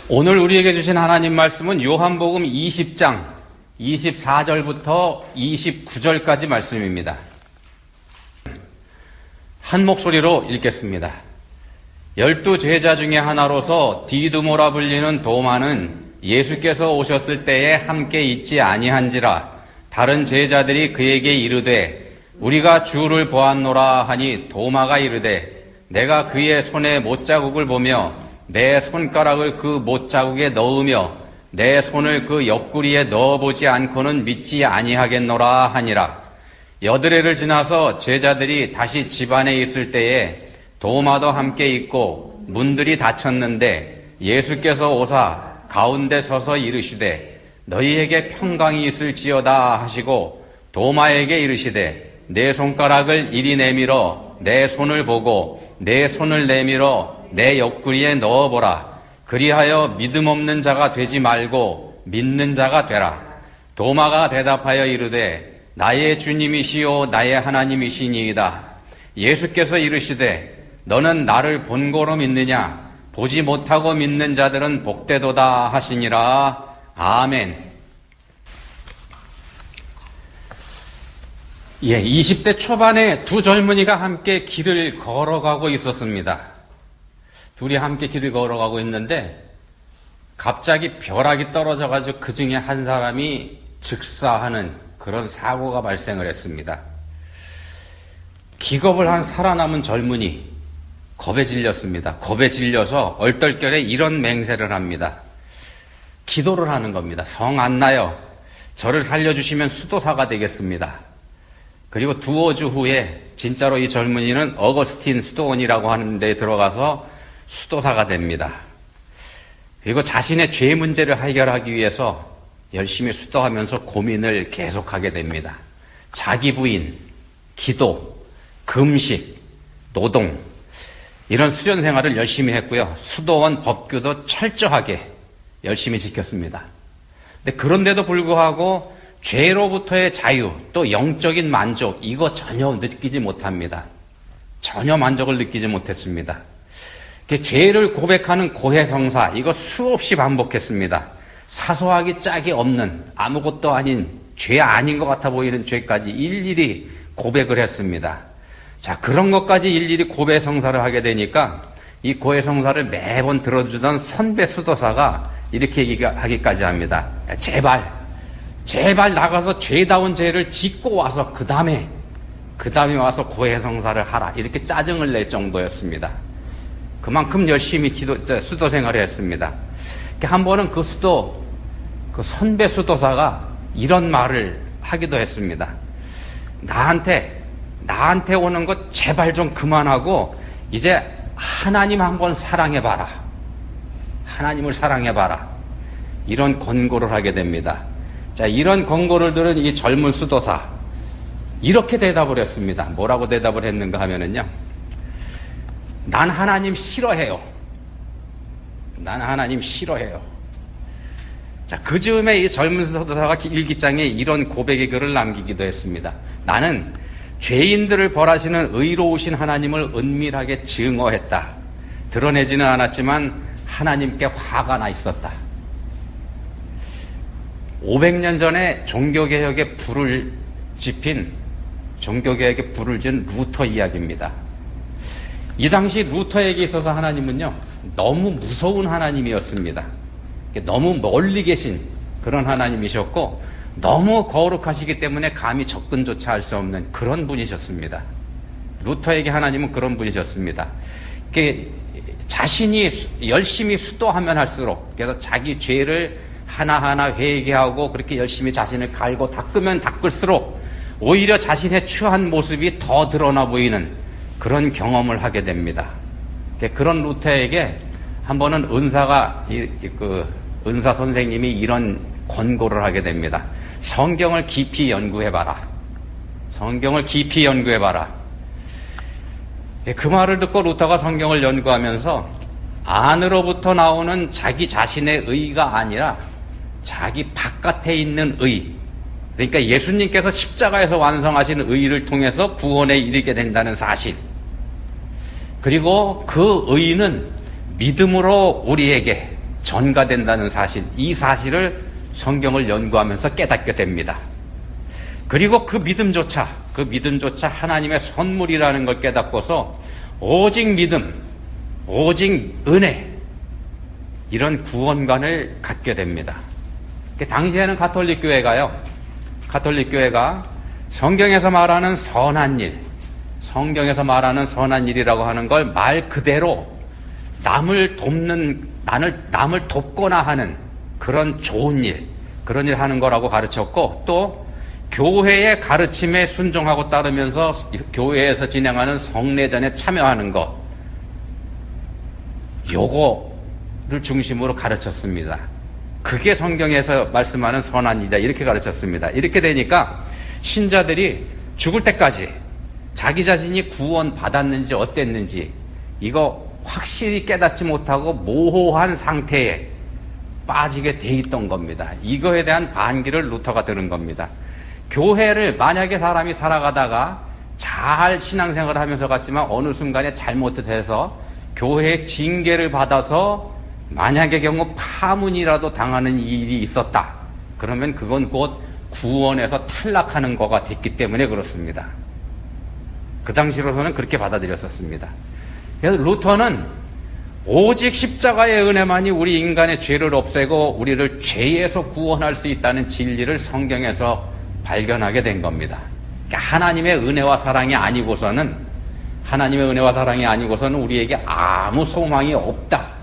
오늘 우리에게 주신 하나님 말씀은 요한복음 20장 24절부터 29절까지 말씀입니다. 한 목소리로 읽겠습니다. 12 제자 중에 하나로서 디두모라 불리는 도마는 예수께서 오셨을 때에 함께 있지 아니한지라 다른 제자들이 그에게 이르되 우리가 주를 보았노라 하니 도마가 이르되 내가 그의 손에 못자국을 보며 내 손가락을 그 못자국에 넣으며 내 손을 그 옆구리에 넣어보지 않고는 믿지 아니하겠노라 하니라. 여드레를 지나서 제자들이 다시 집안에 있을 때에 도마도 함께 있고 문들이 닫혔는데 예수께서 오사 가운데 서서 이르시되 너희에게 평강이 있을지어다 하시고 도마에게 이르시되 내 손가락을 이리 내밀어 내 손을 보고 내 손을 내밀어 내 옆구리에 넣어보라. 그리하여 믿음 없는 자가 되지 말고 믿는 자가 되라. 도마가 대답하여 이르되 나의 주님이시요 나의 하나님이시니이다. 예수께서 이르시되 너는 나를 본고로 믿느냐? 보지 못하고 믿는 자들은 복되도다 하시니라. 아멘. 20대 초반에 두 젊은이가 함께 길을 걸어가고 있었습니다. 둘이 함께 길을 걸어가고 있는데 갑자기 벼락이 떨어져가지고 그 중에 한 사람이 즉사하는 그런 사고가 발생을 했습니다. 기겁을 한 살아남은 젊은이 겁에 질렸습니다. 겁에 질려서 얼떨결에 이런 맹세를 합니다. 기도를 하는 겁니다. 성 안 나요. 저를 살려주시면 수도사가 되겠습니다. 그리고 두어 주 후에 진짜로 이 젊은이는 어거스틴 수도원이라고 하는 데에 들어가서 수도사가 됩니다. 그리고 자신의 죄 문제를 해결하기 위해서 열심히 수도하면서 고민을 계속하게 됩니다. 자기 부인, 기도, 금식, 노동 이런 수련 생활을 열심히 했고요. 수도원 법규도 철저하게 열심히 지켰습니다. 근데 그런데도 불구하고 죄로부터의 자유, 또 영적인 만족, 이거 전혀 느끼지 못합니다. 전혀 만족을 느끼지 못했습니다. 죄를 고백하는 고해성사, 이거 수없이 반복했습니다. 사소하기 짝이 없는 아무것도 아닌 죄 아닌 것 같아 보이는 죄까지 일일이 고백을 했습니다. 자, 그런 것까지 일일이 고해성사를 하게 되니까 이 고해성사를 매번 들어주던 선배 수도사가 이렇게 하기까지 합니다. 제발 나가서 죄다운 죄를 짓고 와서 그 다음에 와서 고해성사를 하라. 이렇게 짜증을 낼 정도였습니다. 그만큼 열심히 수도 생활을 했습니다. 한 번은 그 선배 수도사가 이런 말을 하기도 했습니다. 나한테 오는 것 제발 좀 그만하고 이제 하나님 한번 사랑해봐라. 하나님을 사랑해봐라. 이런 권고를 하게 됩니다. 자, 이런 권고를 들은 이 젊은 수도사 이렇게 대답을 했습니다. 뭐라고 대답을 했는가 하면은요. 난 하나님 싫어해요. 난 하나님 싫어해요. 자, 그 즈음에 이 젊은 수도사가 일기장에 이런 고백의 글을 남기기도 했습니다. 나는 죄인들을 벌하시는 의로우신 하나님을 은밀하게 증오했다. 드러내지는 않았지만 하나님께 화가 나 있었다. 500년 전에 종교개혁에 불을 지은 루터 이야기입니다. 이 당시 루터에게 있어서 하나님은요, 너무 무서운 하나님이었습니다. 너무 멀리 계신 그런 하나님이셨고, 너무 거룩하시기 때문에 감히 접근조차 할 수 없는 그런 분이셨습니다. 루터에게 하나님은 그런 분이셨습니다. 자신이 열심히 수도하면 할수록, 그래서 자기 죄를 하나하나 회개하고 그렇게 열심히 자신을 갈고 닦으면 닦을수록 오히려 자신의 추한 모습이 더 드러나 보이는 그런 경험을 하게 됩니다. 그런 루터에게 한 번은 은사 선생님이 이런 권고를 하게 됩니다. 성경을 깊이 연구해봐라. 성경을 깊이 연구해봐라. 그 말을 듣고 루터가 성경을 연구하면서 안으로부터 나오는 자기 자신의 의가 아니라 자기 바깥에 있는 의, 그러니까 예수님께서 십자가에서 완성하신 의를 통해서 구원에 이르게 된다는 사실, 그리고 그 의는 믿음으로 우리에게 전가된다는 사실, 이 사실을 성경을 연구하면서 깨닫게 됩니다. 그리고 그 믿음조차 하나님의 선물이라는 걸 깨닫고서 오직 믿음, 오직 은혜, 이런 구원관을 갖게 됩니다. 당시에는 가톨릭 교회가 성경에서 말하는 선한 일이라고 하는 걸 말 그대로 남을 돕거나 하는 그런 좋은 일, 그런 일 하는 거라고 가르쳤고, 또 교회의 가르침에 순종하고 따르면서 교회에서 진행하는 성례전에 참여하는 것, 요거를 중심으로 가르쳤습니다. 그게 성경에서 말씀하는 선한 일이다, 이렇게 가르쳤습니다. 이렇게 되니까 신자들이 죽을 때까지 자기 자신이 구원 받았는지 어땠는지 이거 확실히 깨닫지 못하고 모호한 상태에 빠지게 돼 있던 겁니다. 이거에 대한 반기를 루터가 들은 겁니다. 교회를 만약에 사람이 살아가다가 잘 신앙생활을 하면서 갔지만 어느 순간에 잘못해서 교회의 징계를 받아서 만약의 경우 파문이라도 당하는 일이 있었다. 그러면 그건 곧 구원에서 탈락하는 거가 됐기 때문에 그렇습니다. 그 당시로서는 그렇게 받아들였었습니다. 그래서 루터는 오직 십자가의 은혜만이 우리 인간의 죄를 없애고 우리를 죄에서 구원할 수 있다는 진리를 성경에서 발견하게 된 겁니다. 그러니까 하나님의 은혜와 사랑이 아니고서는 우리에게 아무 소망이 없다,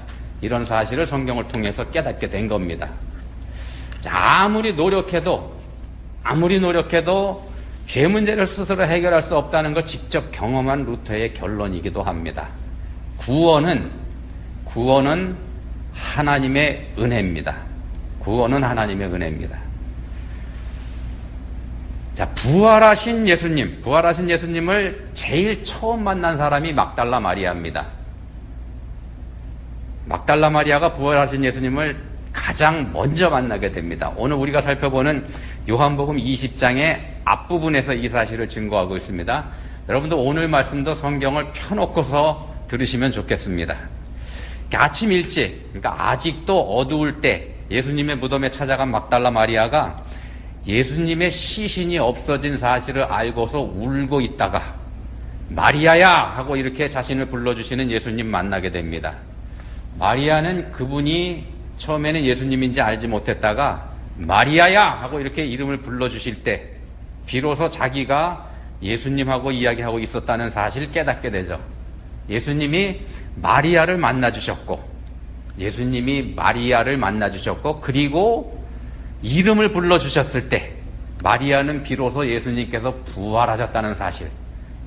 이런 사실을 성경을 통해서 깨닫게 된 겁니다. 자, 아무리 노력해도 죄 문제를 스스로 해결할 수 없다는 걸 직접 경험한 루터의 결론이기도 합니다. 구원은 하나님의 은혜입니다. 자, 부활하신 예수님을 제일 처음 만난 사람이 막달라 마리아입니다. 막달라 마리아가 부활하신 예수님을 가장 먼저 만나게 됩니다. 오늘 우리가 살펴보는 요한복음 20장의 앞부분에서 이 사실을 증거하고 있습니다. 여러분도 오늘 말씀도 성경을 펴놓고서 들으시면 좋겠습니다. 아침 일찍, 그러니까 아직도 어두울 때 예수님의 무덤에 찾아간 막달라 마리아가 예수님의 시신이 없어진 사실을 알고서 울고 있다가 마리아야 하고 이렇게 자신을 불러주시는 예수님 만나게 됩니다. 마리아는 그분이 처음에는 예수님인지 알지 못했다가 마리아야 하고 이렇게 이름을 불러주실 때 비로소 자기가 예수님하고 이야기하고 있었다는 사실을 깨닫게 되죠. 예수님이 마리아를 만나주셨고 그리고 이름을 불러주셨을 때 마리아는 비로소 예수님께서 부활하셨다는 사실,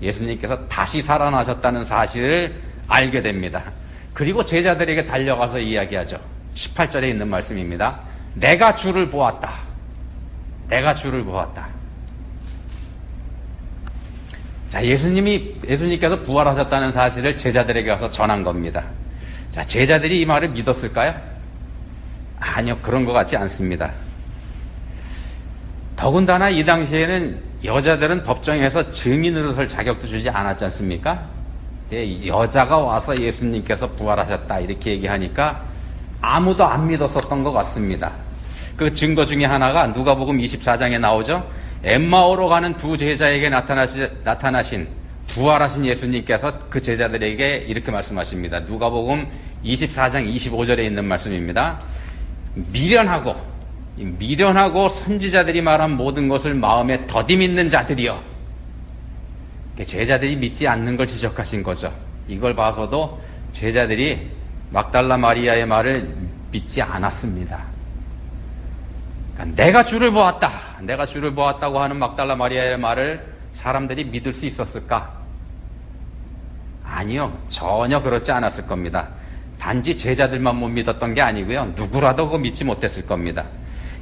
예수님께서 다시 살아나셨다는 사실을 알게 됩니다. 그리고 제자들에게 달려가서 이야기하죠. 18절에 있는 말씀입니다. 내가 주를 보았다. 자, 예수님께서 부활하셨다는 사실을 제자들에게 가서 전한 겁니다. 자, 제자들이 이 말을 믿었을까요? 아니요, 그런 것 같지 않습니다. 더군다나 이 당시에는 여자들은 법정에서 증인으로 설 자격도 주지 않았지 않습니까? 여자가 와서 예수님께서 부활하셨다 이렇게 얘기하니까 아무도 안 믿었었던 것 같습니다. 그 증거 중에 하나가 누가복음 24장에 나오죠. 엠마오로 가는 두 제자에게 나타나신 부활하신 예수님께서 그 제자들에게 이렇게 말씀하십니다. 누가복음 24장 25절에 있는 말씀입니다. 미련하고 선지자들이 말한 모든 것을 마음에 더디 믿는 자들이여. 제자들이 믿지 않는 걸 지적하신 거죠. 이걸 봐서도 제자들이 막달라 마리아의 말을 믿지 않았습니다. 그러니까 내가 주를 보았다고 하는 막달라 마리아의 말을 사람들이 믿을 수 있었을까? 아니요, 전혀 그렇지 않았을 겁니다. 단지 제자들만 못 믿었던 게 아니고요, 누구라도 그거 믿지 못했을 겁니다.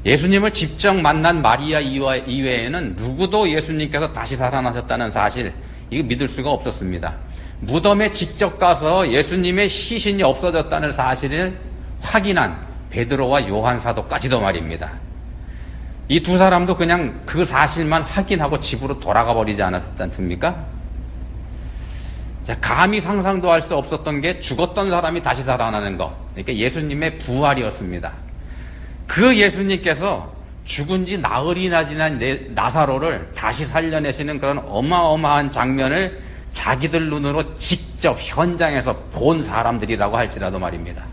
예수님을 직접 만난 마리아 이외에는 누구도 예수님께서 다시 살아나셨다는 사실, 이거 믿을 수가 없었습니다. 무덤에 직접 가서 예수님의 시신이 없어졌다는 사실을 확인한 베드로와 요한 사도까지도 말입니다. 이 두 사람도 그냥 그 사실만 확인하고 집으로 돌아가 버리지 않았지 않습니까? 자, 감히 상상도 할 수 없었던 게 죽었던 사람이 다시 살아나는 거. 그러니까 예수님의 부활이었습니다. 그 예수님께서 죽은 지 나흘이나 지난 나사로를 다시 살려내시는 그런 어마어마한 장면을 자기들 눈으로 직접 현장에서 본 사람들이라고 할지라도 말입니다.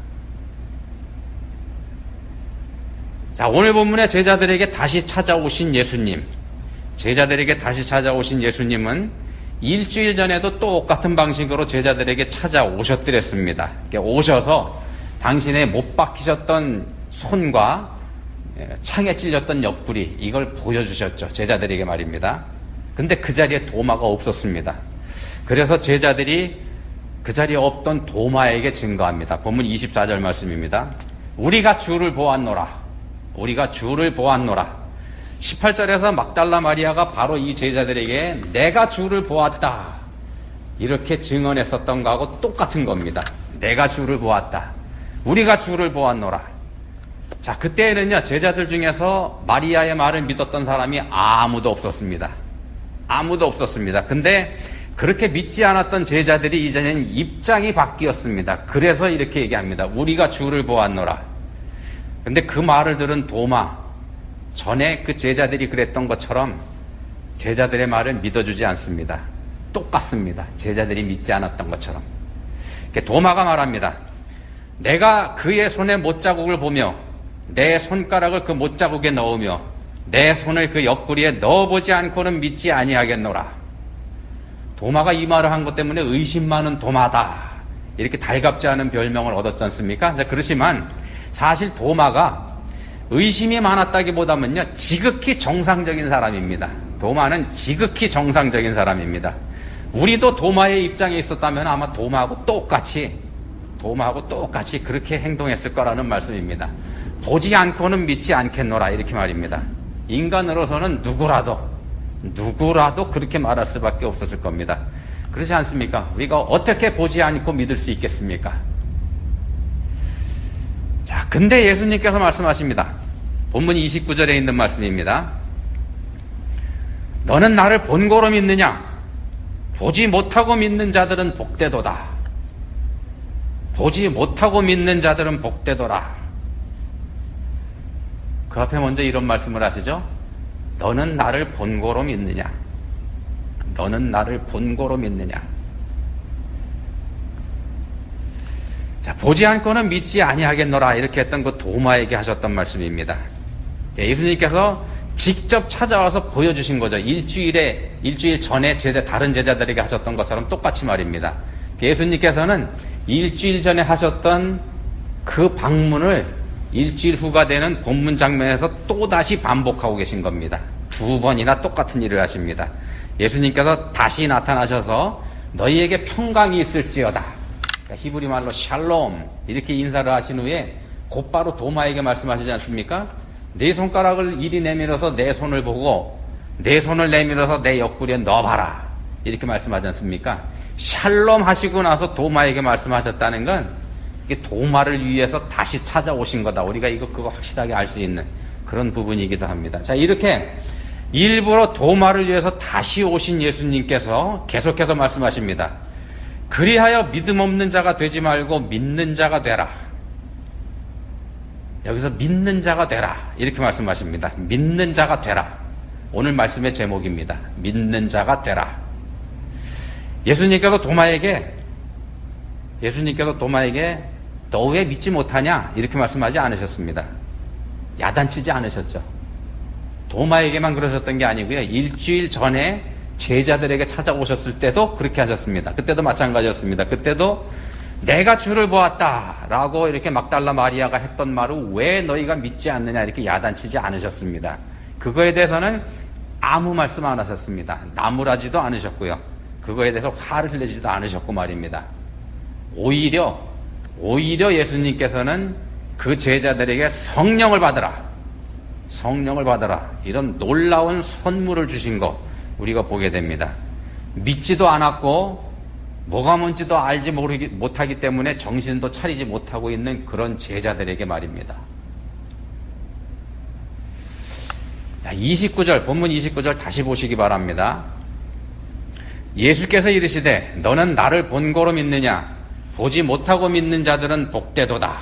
자, 오늘 본문의 제자들에게 다시 찾아오신 예수님. 제자들에게 다시 찾아오신 예수님은 일주일 전에도 똑같은 방식으로 제자들에게 찾아오셨더랬습니다. 오셔서 당신의 못 박히셨던 손과 창에 찔렸던 옆구리, 이걸 보여주셨죠. 제자들에게 말입니다. 근데 그 자리에 도마가 없었습니다. 그래서 제자들이 그 자리에 없던 도마에게 증거합니다. 본문 24절 말씀입니다. 우리가 주를 보았노라. 우리가 주를 보았노라. 18절에서 막달라 마리아가 바로 이 제자들에게 내가 주를 보았다, 이렇게 증언했었던 거하고 똑같은 겁니다. 내가 주를 보았다. 우리가 주를 보았노라. 자, 그때는요, 제자들 중에서 마리아의 말을 믿었던 사람이 아무도 없었습니다. 아무도 없었습니다. 근데 그렇게 믿지 않았던 제자들이 이제는 입장이 바뀌었습니다. 그래서 이렇게 얘기합니다. 우리가 주를 보았노라. 근데 그 말을 들은 도마, 전에 그 제자들이 그랬던 것처럼 제자들의 말을 믿어주지 않습니다. 똑같습니다. 제자들이 믿지 않았던 것처럼. 도마가 말합니다. 내가 그의 손에 못자국을 보며 내 손가락을 그 못자국에 넣으며 내 손을 그 옆구리에 넣어보지 않고는 믿지 아니하겠노라. 도마가 이 말을 한 것 때문에 의심 많은 도마다, 이렇게 달갑지 않은 별명을 얻었지 않습니까? 자, 그렇지만 사실 도마가 의심이 많았다기보다는요, 지극히 정상적인 사람입니다. 도마는 지극히 정상적인 사람입니다. 우리도 도마의 입장에 있었다면 아마 도마하고 똑같이 그렇게 행동했을 거라는 말씀입니다. 보지 않고는 믿지 않겠노라, 이렇게 말입니다. 인간으로서는 누구라도 그렇게 말할 수밖에 없었을 겁니다. 그렇지 않습니까? 우리가 어떻게 보지 않고 믿을 수 있겠습니까? 자, 근데 예수님께서 말씀하십니다. 본문 29절에 있는 말씀입니다. 너는 나를 본고로 믿느냐? 보지 못하고 믿는 자들은 복되도다. 보지 못하고 믿는 자들은 복되도다. 그 앞에 먼저 이런 말씀을 하시죠. 너는 나를 본고로 믿느냐? 너는 나를 본고로 믿느냐? 자, 보지 않고는 믿지 아니하겠노라, 이렇게 했던 그 도마에게 하셨던 말씀입니다. 예수님께서 직접 찾아와서 보여주신 거죠. 일주일 전에 다른 제자들에게 하셨던 것처럼 똑같이 말입니다. 예수님께서는 일주일 전에 하셨던 그 방문을 일주일 후가 되는 본문 장면에서 또다시 반복하고 계신 겁니다. 2번이나 똑같은 일을 하십니다. 예수님께서 다시 나타나셔서 너희에게 평강이 있을지어다. 그러니까 히브리 말로 샬롬, 이렇게 인사를 하신 후에 곧바로 도마에게 말씀하시지 않습니까? 네 손가락을 이리 내밀어서 내 손을 보고 내 손을 내밀어서 내 옆구리에 넣어봐라, 이렇게 말씀하지 않습니까? 샬롬 하시고 나서 도마에게 말씀하셨다는 건 이게 도마를 위해서 다시 찾아오신 거다. 우리가 그거 확실하게 알 수 있는 그런 부분이기도 합니다. 자, 이렇게 일부러 도마를 위해서 다시 오신 예수님께서 계속해서 말씀하십니다. 그리하여 믿음 없는 자가 되지 말고 믿는 자가 되라. 여기서 믿는 자가 되라, 이렇게 말씀하십니다. 믿는 자가 되라. 오늘 말씀의 제목입니다. 믿는 자가 되라. 예수님께서 도마에게 너 왜 믿지 못하냐, 이렇게 말씀하지 않으셨습니다. 야단치지 않으셨죠. 도마에게만 그러셨던 게 아니고요, 일주일 전에 제자들에게 찾아오셨을 때도 그렇게 하셨습니다. 그때도 마찬가지였습니다. 그때도 내가 주를 보았다 라고 이렇게 막달라 마리아가 했던 말을 왜 너희가 믿지 않느냐, 이렇게 야단치지 않으셨습니다. 그거에 대해서는 아무 말씀 안 하셨습니다. 나무라지도 않으셨고요, 그거에 대해서 화를 내지도 않으셨고 말입니다. 오히려 예수님께서는 그 제자들에게 성령을 받으라, 이런 놀라운 선물을 주신 거 우리가 보게 됩니다. 믿지도 않았고 뭐가 뭔지도 알지 못하기 때문에 정신도 차리지 못하고 있는 그런 제자들에게 말입니다. 29절, 본문 29절 다시 보시기 바랍니다. 예수께서 이르시되 너는 나를 본고로 믿느냐? 보지 못하고 믿는 자들은 복되도다.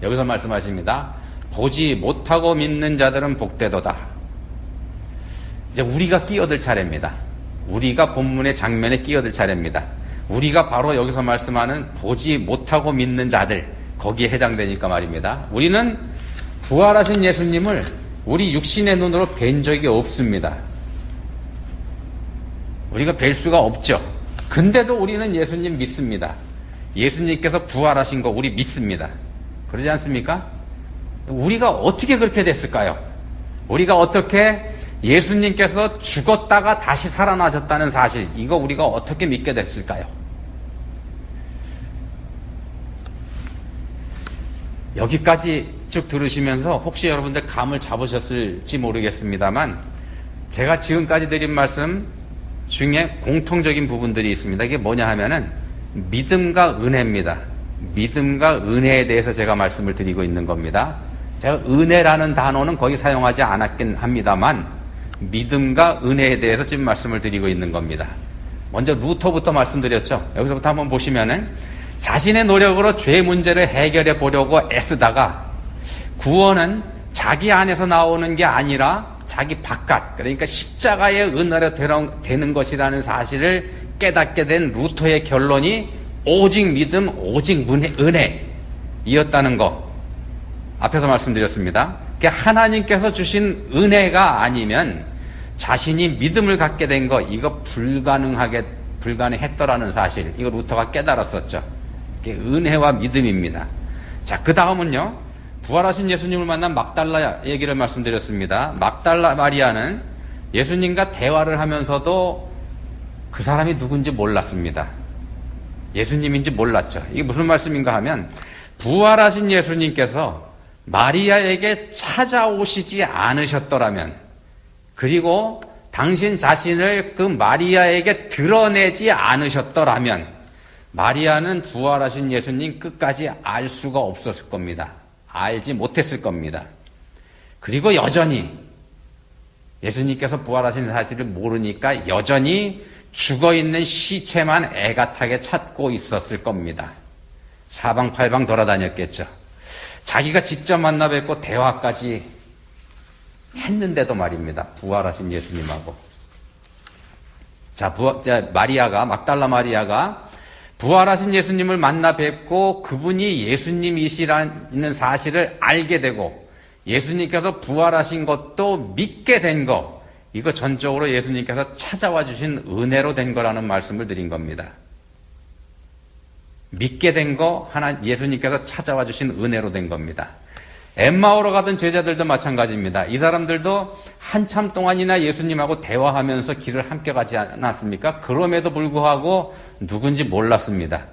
여기서 말씀하십니다. 보지 못하고 믿는 자들은 복되도다. 이제 우리가 끼어들 차례입니다. 우리가 본문의 장면에 끼어들 차례입니다. 우리가 바로 여기서 말씀하는 보지 못하고 믿는 자들, 거기에 해당되니까 말입니다. 우리는 부활하신 예수님을 우리 육신의 눈으로 뵌 적이 없습니다. 우리가 뵐 수가 없죠. 근데도 우리는 예수님 믿습니다. 예수님께서 부활하신 거 우리 믿습니다. 그러지 않습니까? 우리가 어떻게 그렇게 됐을까요? 우리가 어떻게 예수님께서 죽었다가 다시 살아나셨다는 사실, 이거 우리가 어떻게 믿게 됐을까요? 여기까지 쭉 들으시면서 혹시 여러분들 감을 잡으셨을지 모르겠습니다만, 제가 지금까지 드린 말씀 중에 공통적인 부분들이 있습니다. 이게 뭐냐 하면은 믿음과 은혜입니다. 믿음과 은혜에 대해서 제가 말씀을 드리고 있는 겁니다. 제가 은혜라는 단어는 거의 사용하지 않았긴 합니다만 믿음과 은혜에 대해서 지금 말씀을 드리고 있는 겁니다. 먼저 루터부터 말씀드렸죠. 여기서부터 한번 보시면은 자신의 노력으로 죄 문제를 해결해 보려고 애쓰다가 구원은 자기 안에서 나오는 게 아니라 자기 바깥, 그러니까 십자가의 은혜로 되는 것이라는 사실을 깨닫게 된 루터의 결론이 오직 믿음, 오직 은혜이었다는 거 앞에서 말씀드렸습니다. 하나님께서 주신 은혜가 아니면 자신이 믿음을 갖게 된 거, 이거 불가능했더라는 사실, 이거 루터가 깨달았었죠. 이게 은혜와 믿음입니다. 자, 그 다음은요, 부활하신 예수님을 만난 막달라 얘기를 말씀드렸습니다. 막달라 마리아는 예수님과 대화를 하면서도 그 사람이 누군지 몰랐습니다. 예수님인지 몰랐죠. 이게 무슨 말씀인가 하면 부활하신 예수님께서 마리아에게 찾아오시지 않으셨더라면, 그리고 당신 자신을 그 마리아에게 드러내지 않으셨더라면 마리아는 부활하신 예수님 끝까지 알 수가 없었을 겁니다. 알지 못했을 겁니다. 그리고 여전히 예수님께서 부활하신 사실을 모르니까 여전히 죽어있는 시체만 애같하게 찾고 있었을 겁니다. 사방팔방 돌아다녔겠죠. 자기가 직접 만나 뵙고 대화까지 했는데도 말입니다. 부활하신 예수님하고. 자, 막달라 마리아가 부활하신 예수님을 만나 뵙고 그분이 예수님이시라는 사실을 알게 되고 예수님께서 부활하신 것도 믿게 된 거, 이거 전적으로 예수님께서 찾아와 주신 은혜로 된 거라는 말씀을 드린 겁니다. 믿게 된 거, 예수님께서 찾아와 주신 은혜로 된 겁니다. 엠마오로 가던 제자들도 마찬가지입니다. 이 사람들도 한참 동안이나 예수님하고 대화하면서 길을 함께 가지 않았습니까? 그럼에도 불구하고 누군지 몰랐습니다.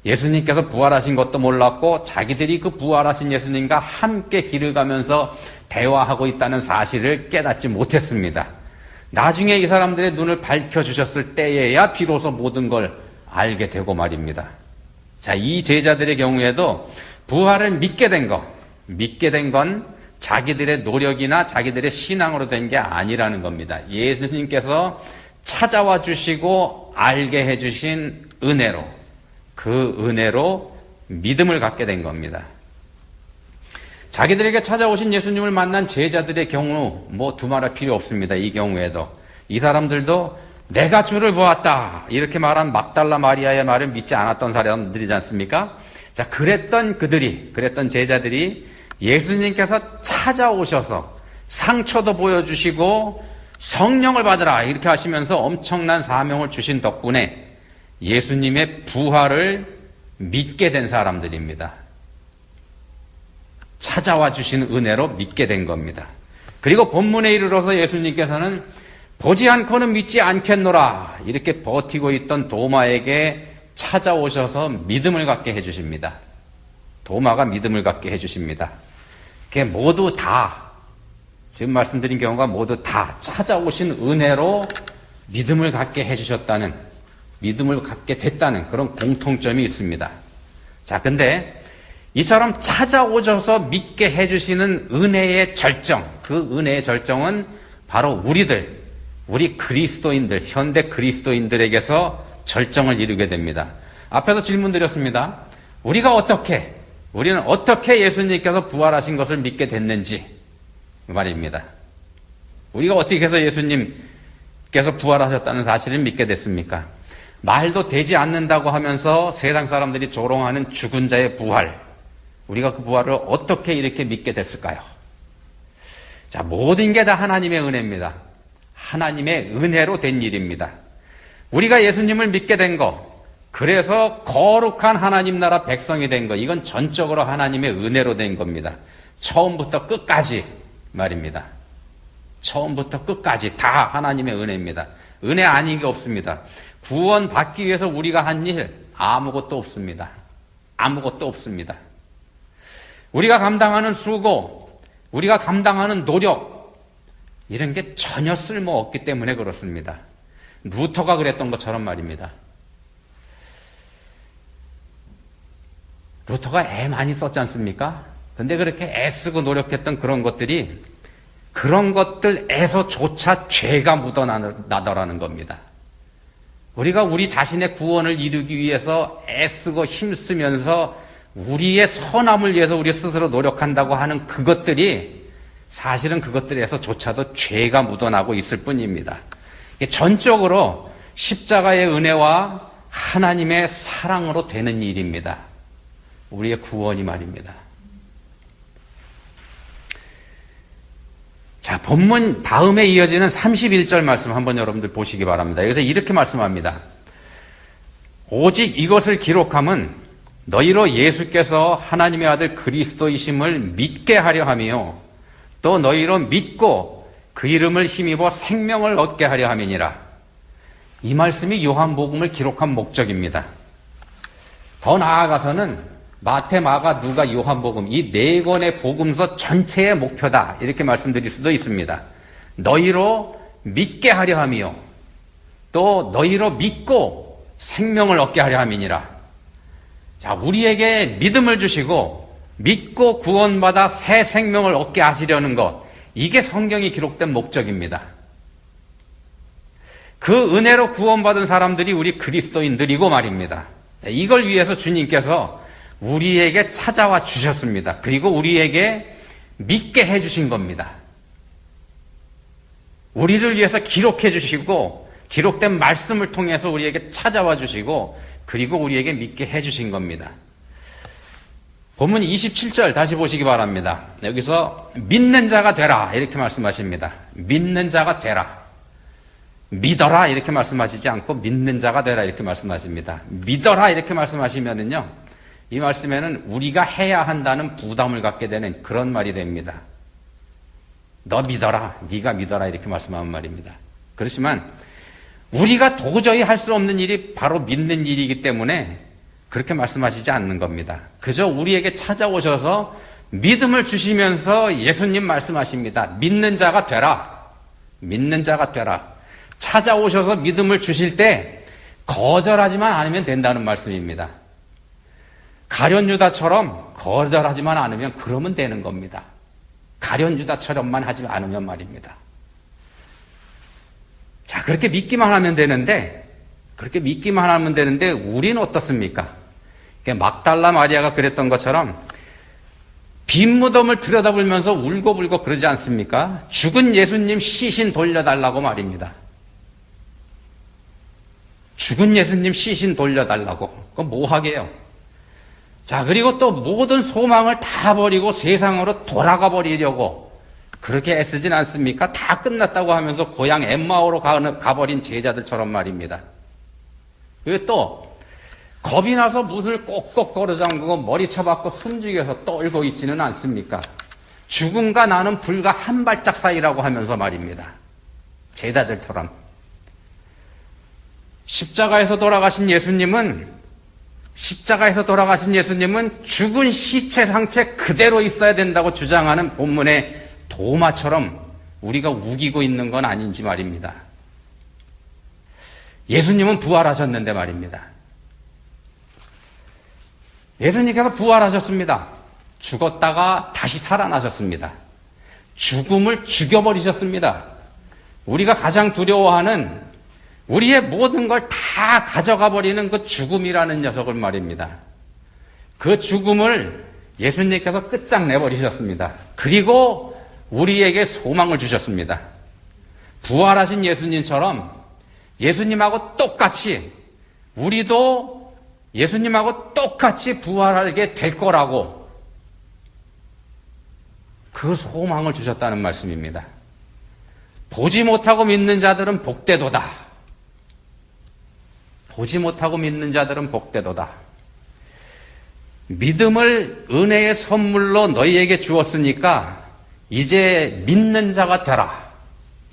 예수님께서 부활하신 것도 몰랐고 자기들이 그 부활하신 예수님과 함께 길을 가면서 대화하고 있다는 사실을 깨닫지 못했습니다. 나중에 이 사람들의 눈을 밝혀주셨을 때에야 비로소 모든 걸 알게 되고 말입니다. 자, 이 제자들의 경우에도 부활을 믿게 된 건 자기들의 노력이나 자기들의 신앙으로 된 게 아니라는 겁니다. 예수님께서 찾아와 주시고 알게 해주신 은혜로, 그 은혜로 믿음을 갖게 된 겁니다. 자기들에게 찾아오신 예수님을 만난 제자들의 경우 두말할 필요 없습니다. 이 경우에도 이 사람들도 내가 주를 보았다 이렇게 말한 막달라 마리아의 말을 믿지 않았던 사람들이지 않습니까? 자, 그랬던 제자들이 예수님께서 찾아오셔서 상처도 보여주시고 성령을 받으라 이렇게 하시면서 엄청난 사명을 주신 덕분에 예수님의 부활을 믿게 된 사람들입니다. 찾아와 주신 은혜로 믿게 된 겁니다. 그리고 본문에 이르러서 예수님께서는 보지 않고는 믿지 않겠노라 이렇게 버티고 있던 도마에게 찾아오셔서 믿음을 갖게 해주십니다. 도마가 믿음을 갖게 해주십니다. 그게 모두 다, 지금 말씀드린 경우가 모두 다 찾아오신 은혜로 믿음을 갖게 해주셨다는, 믿음을 갖게 됐다는 그런 공통점이 있습니다. 자, 근데 이처럼 찾아오셔서 믿게 해주시는 은혜의 절정, 그 은혜의 절정은 바로 우리들, 우리 그리스도인들, 현대 그리스도인들에게서 절정을 이루게 됩니다. 앞에서 질문 드렸습니다. 우리는 어떻게 예수님께서 부활하신 것을 믿게 됐는지 말입니다. 우리가 어떻게 해서 예수님께서 부활하셨다는 사실을 믿게 됐습니까? 말도 되지 않는다고 하면서 세상 사람들이 조롱하는 죽은 자의 부활, 우리가 그 부활을 어떻게 이렇게 믿게 됐을까요? 자, 모든 게 다 하나님의 은혜입니다. 하나님의 은혜로 된 일입니다. 우리가 예수님을 믿게 된 거, 그래서 거룩한 하나님 나라 백성이 된 거, 이건 전적으로 하나님의 은혜로 된 겁니다. 처음부터 끝까지 말입니다. 처음부터 끝까지 다 하나님의 은혜입니다. 은혜 아닌 게 없습니다. 구원 받기 위해서 우리가 한 일 아무것도 없습니다. 아무것도 없습니다. 우리가 감당하는 수고, 우리가 감당하는 노력, 이런 게 전혀 쓸모없기 때문에 그렇습니다. 루터가 그랬던 것처럼 말입니다. 루터가 애 많이 썼지 않습니까? 근데 그렇게 애쓰고 노력했던 그런 것들에서조차 죄가 묻어나더라는 겁니다. 우리가 우리 자신의 구원을 이루기 위해서 애쓰고 힘쓰면서 우리의 선함을 위해서 우리 스스로 노력한다고 하는 그것들이 사실은 그것들에서조차도 죄가 묻어나고 있을 뿐입니다. 전적으로 십자가의 은혜와 하나님의 사랑으로 되는 일입니다. 우리의 구원이 말입니다. 자, 본문 다음에 이어지는 31절 말씀 한번 여러분들 보시기 바랍니다. 여기서 이렇게 말씀합니다. 오직 이것을 기록함은 너희로 예수께서 하나님의 아들 그리스도이심을 믿게 하려 하며 또 너희로 믿고 그 이름을 힘입어 생명을 얻게 하려 함이니라. 이 말씀이 요한복음을 기록한 목적입니다. 더 나아가서는 마태, 마가, 누가, 요한복음 이 네 권의 복음서 전체의 목표다 이렇게 말씀드릴 수도 있습니다. 너희로 믿게 하려 함이요 또 너희로 믿고 생명을 얻게 하려 함이니라. 자, 우리에게 믿음을 주시고 믿고 구원받아 새 생명을 얻게 하시려는 것, 이게 성경이 기록된 목적입니다. 그 은혜로 구원받은 사람들이 우리 그리스도인들이고 말입니다. 이걸 위해서 주님께서 우리에게 찾아와 주셨습니다. 그리고 우리에게 믿게 해주신 겁니다. 우리를 위해서 기록해 주시고 기록된 말씀을 통해서 우리에게 찾아와 주시고 그리고 우리에게 믿게 해주신 겁니다. 본문 27절 다시 보시기 바랍니다. 여기서 믿는 자가 되라 이렇게 말씀하십니다. 믿는 자가 되라. 믿어라 이렇게 말씀하시지 않고 믿는 자가 되라 이렇게 말씀하십니다. 믿어라 이렇게 말씀하시면은요, 이 말씀에는 우리가 해야 한다는 부담을 갖게 되는 그런 말이 됩니다. 너 믿어라, 네가 믿어라 이렇게 말씀하는 말입니다. 그렇지만 우리가 도저히 할 수 없는 일이 바로 믿는 일이기 때문에 그렇게 말씀하시지 않는 겁니다. 그저 우리에게 찾아오셔서 믿음을 주시면서 예수님 말씀하십니다. 믿는 자가 되라. 믿는 자가 되라. 찾아오셔서 믿음을 주실 때 거절하지만 않으면 된다는 말씀입니다. 가룟 유다처럼 거절하지만 않으면 그러면 되는 겁니다. 가룟 유다처럼만 하지 않으면 말입니다. 자, 그렇게 믿기만 하면 되는데 우리는 어떻습니까? 막달라 마리아가 그랬던 것처럼 빈 무덤을 들여다보면서 울고불고 그러지 않습니까? 죽은 예수님 시신 돌려달라고 말입니다. 죽은 예수님 시신 돌려달라고. 그건 뭐 하게요? 자, 그리고 또 모든 소망을 다 버리고 세상으로 돌아가 버리려고 그렇게 애쓰진 않습니까? 다 끝났다고 하면서 고향 엠마오로 가버린 제자들처럼 말입니다. 그리고 또 겁이 나서 문을 꼭꼭 걸어잠그고 머리 쳐박고 숨죽여서 떨고 있지는 않습니까? 죽음과 나는 불과 한 발짝 사이라고 하면서 말입니다. 제자들처럼. 십자가에서 돌아가신 예수님은 죽은 시체 상태 그대로 있어야 된다고 주장하는 본문의 도마처럼 우리가 우기고 있는 건 아닌지 말입니다. 예수님은 부활하셨는데 말입니다. 예수님께서 부활하셨습니다. 죽었다가 다시 살아나셨습니다. 죽음을 죽여버리셨습니다. 우리가 가장 두려워하는 우리의 모든 걸 다 가져가 버리는 그 죽음이라는 녀석을 말입니다. 그 죽음을 예수님께서 끝장내버리셨습니다. 그리고 우리에게 소망을 주셨습니다. 부활하신 예수님처럼 예수님하고 똑같이 우리도 예수님하고 똑같이 부활하게 될 거라고 그 소망을 주셨다는 말씀입니다. 보지 못하고 믿는 자들은 복되도다. 보지 못하고 믿는 자들은 복되도다. 믿음을 은혜의 선물로 너희에게 주었으니까 이제 믿는 자가 되라.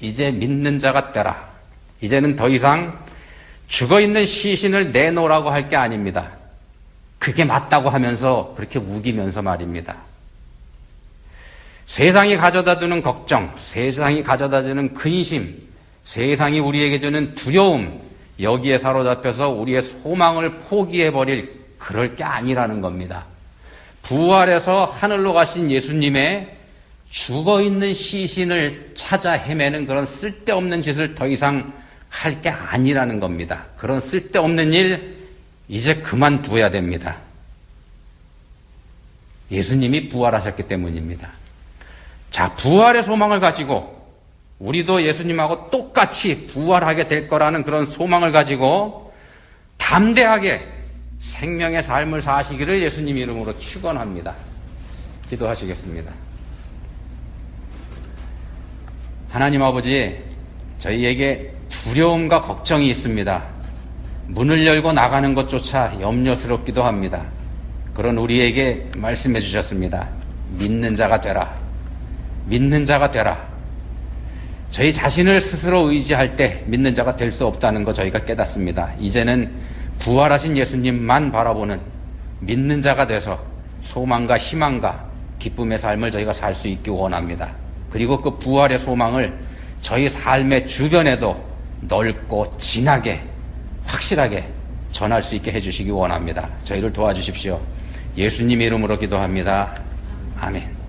이제 믿는 자가 되라. 이제는 더 이상 죽어있는 시신을 내놓으라고 할 게 아닙니다. 그게 맞다고 하면서 그렇게 우기면서 말입니다. 세상이 가져다주는 걱정, 세상이 가져다주는 근심, 세상이 우리에게 주는 두려움, 여기에 사로잡혀서 우리의 소망을 포기해버릴 그럴 게 아니라는 겁니다. 부활해서 하늘로 가신 예수님의 죽어있는 시신을 찾아 헤매는 그런 쓸데없는 짓을 더 이상 할 게 아니라는 겁니다. 그런 쓸데없는 일 이제 그만두어야 됩니다. 예수님이 부활하셨기 때문입니다. 자, 부활의 소망을 가지고 우리도 예수님하고 똑같이 부활하게 될 거라는 그런 소망을 가지고 담대하게 생명의 삶을 사시기를 예수님 이름으로 축원합니다. 기도하시겠습니다. 하나님 아버지, 저희에게 두려움과 걱정이 있습니다. 문을 열고 나가는 것조차 염려스럽기도 합니다. 그런 우리에게 말씀해 주셨습니다. 믿는 자가 되라. 믿는 자가 되라. 저희 자신을 스스로 의지할 때 믿는 자가 될 수 없다는 거 저희가 깨닫습니다. 이제는 부활하신 예수님만 바라보는 믿는 자가 돼서 소망과 희망과 기쁨의 삶을 저희가 살 수 있기 원합니다. 그리고 그 부활의 소망을 저희 삶의 주변에도 넓고 진하게 확실하게 전할 수 있게 해주시기 원합니다. 저희를 도와주십시오. 예수님 이름으로 기도합니다. 아멘.